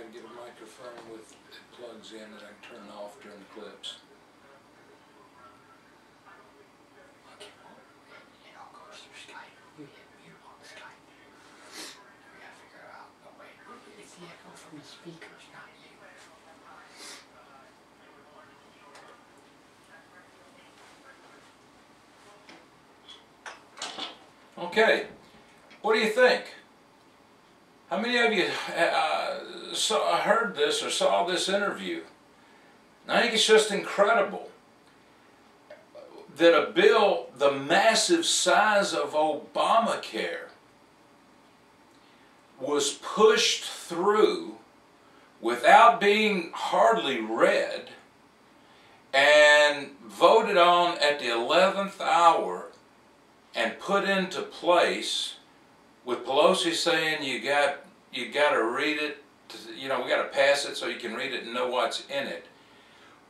to get a microphone with it plugs in that I can turn off during the clips. Okay, well, it all goes through Skype. You hit mute on Skype. We gotta figure out a way. It's the echo from the speakers, not you. Okay, what do you think? How many of you heard this or saw this interview? I think it's just incredible that a bill the massive size of Obamacare was pushed through without being hardly read and voted on at the 11th hour and put into place, with Pelosi saying you got to read it, we got to pass it so you can read it and know what's in it.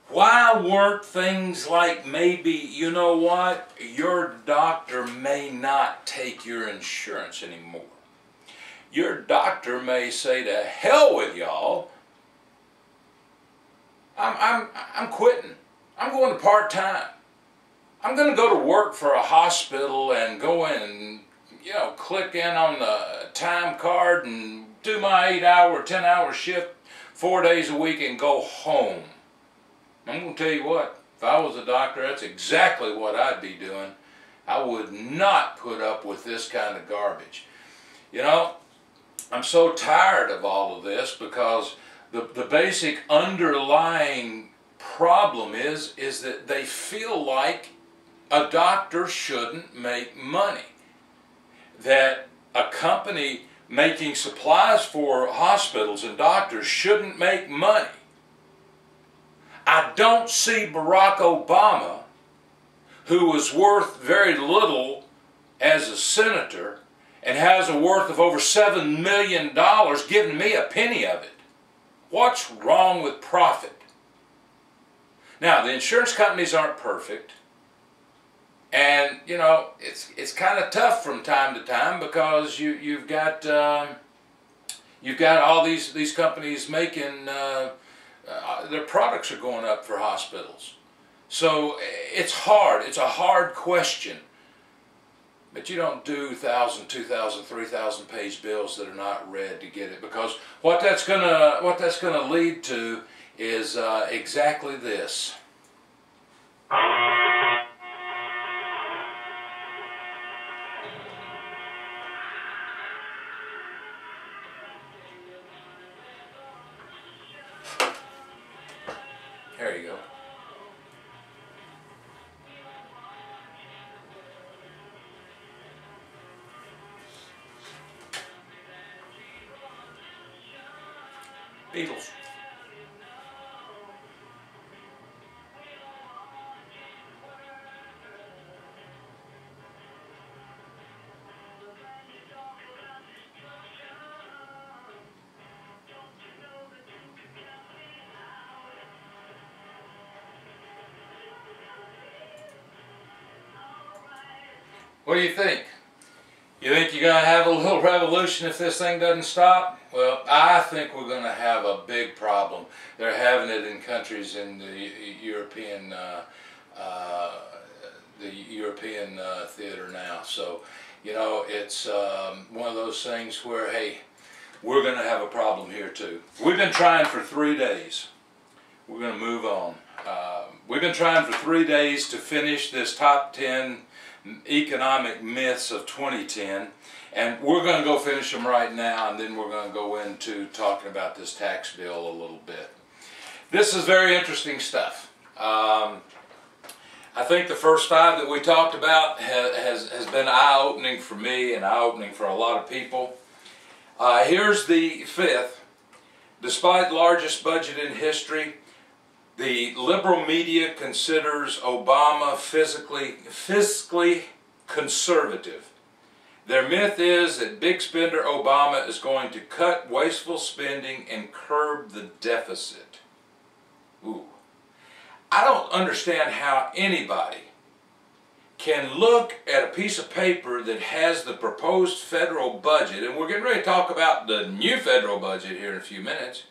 Why weren't things like maybe, you know what, your doctor may not take your insurance anymore. Your doctor may say to hell with y'all, I'm quitting. I'm going to part-time. I'm going to go to work for a hospital and go in and, click in on the time card and do my 8-hour, 10-hour shift 4 days a week and go home. I'm going to tell you what, if I was a doctor, that's exactly what I'd be doing. I would not put up with this kind of garbage. I'm so tired of all of this because the basic underlying problem is that they feel like a doctor shouldn't make money. That a company making supplies for hospitals and doctors shouldn't make money. I don't see Barack Obama, who was worth very little as a senator and has a worth of over $7 million, giving me a penny of it. What's wrong with profit? Now, the insurance companies aren't perfect. And it's kind of tough from time to time because you've got all these companies making their products are going up for hospitals, so it's hard. It's a hard question. But you don't do 1,000, 2,000, 3,000 page bills that are not read to get it, because what that's gonna lead to is exactly this. There you go. Beatles. What do you think? You think you're going to have a little revolution if this thing doesn't stop? Well, I think we're going to have a big problem. They're having it in countries in the European theater now. So, it's one of those things where, hey, we're going to have a problem here too. We've been trying for 3 days. We're going to move on. We've been trying for 3 days to finish this top 10 economic myths of 2010, and we're going to go finish them right now, and then we're going to go into talking about this tax bill a little bit. This is very interesting stuff. I think the first 5 that we talked about has been eye-opening for me and eye-opening for a lot of people. Here's the 5th. Despite largest budget in history, the liberal media considers Obama fiscally conservative. Their myth is that big spender Obama is going to cut wasteful spending and curb the deficit. Ooh. I don't understand how anybody can look at a piece of paper that has the proposed federal budget, and we're getting ready to talk about the new federal budget here in a few minutes,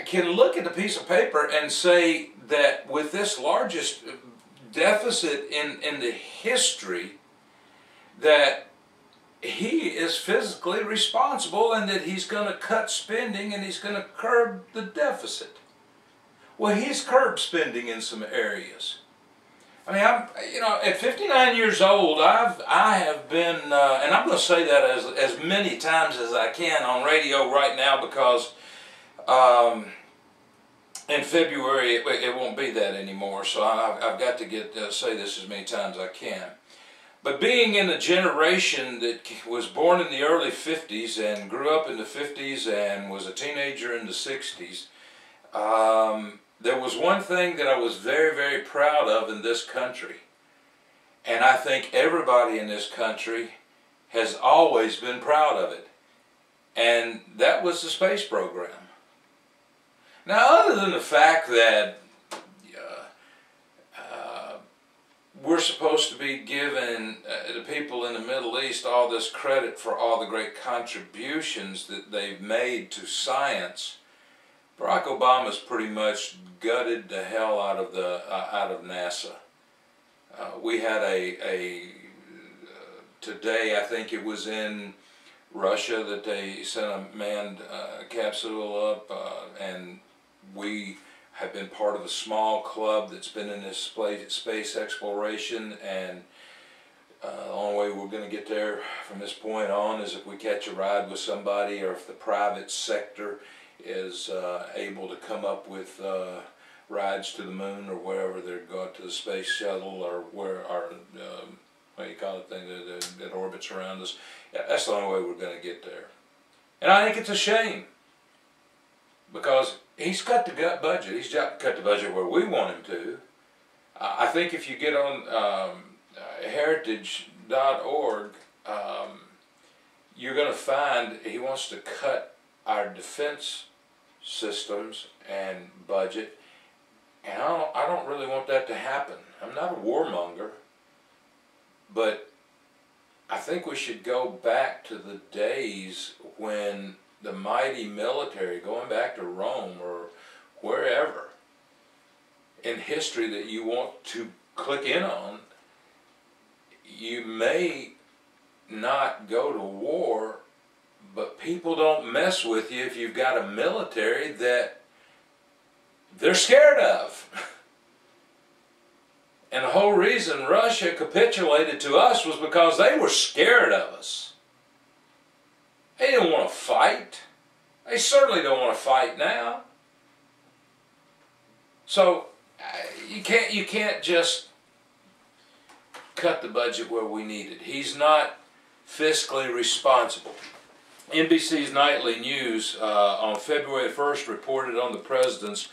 can look at the piece of paper and say that with this largest deficit in the history, that he is physically responsible and that he's going to cut spending and he's going to curb the deficit. Well, he's curbed spending in some areas. I mean, at 59 years old, I have been, and I'm going to say that as many times as I can on radio right now, because in February it won't be that anymore. So I've got to say this as many times as I can. But being in a generation that was born in the early 50s and grew up in the 50s and was a teenager in the 60s, there was one thing that I was very, very proud of in this country. And I think everybody in this country has always been proud of it. And that was the space program. Now, other than the fact that we're supposed to be giving the people in the Middle East all this credit for all the great contributions that they've made to science, Barack Obama's pretty much gutted the hell out of NASA. We had today, I think it was in Russia, that they sent a manned capsule up, and we have been part of a small club that's been in this space exploration, and the only way we're going to get there from this point on is if we catch a ride with somebody, or if the private sector is able to come up with rides to the moon, or wherever they're going, to the space shuttle, or where our what do you call it, thing that orbits around us. Yeah, that's the only way we're going to get there. And I think it's a shame, because he's cut the budget. He's cut the budget where we want him to. I think if you get on heritage.org, you're going to find he wants to cut our defense systems and budget, and I don't really want that to happen. I'm not a warmonger, but I think we should go back to the days when the mighty military, going back to Rome or wherever in history that you want to click in on, you may not go to war, but people don't mess with you if you've got a military that they're scared of. And the whole reason Russia capitulated to us was because they were scared of us. They didn't want to fight. They certainly don't want to fight now. So you can't just cut the budget where we need it. He's not fiscally responsible. NBC's Nightly News on February 1st reported on the president's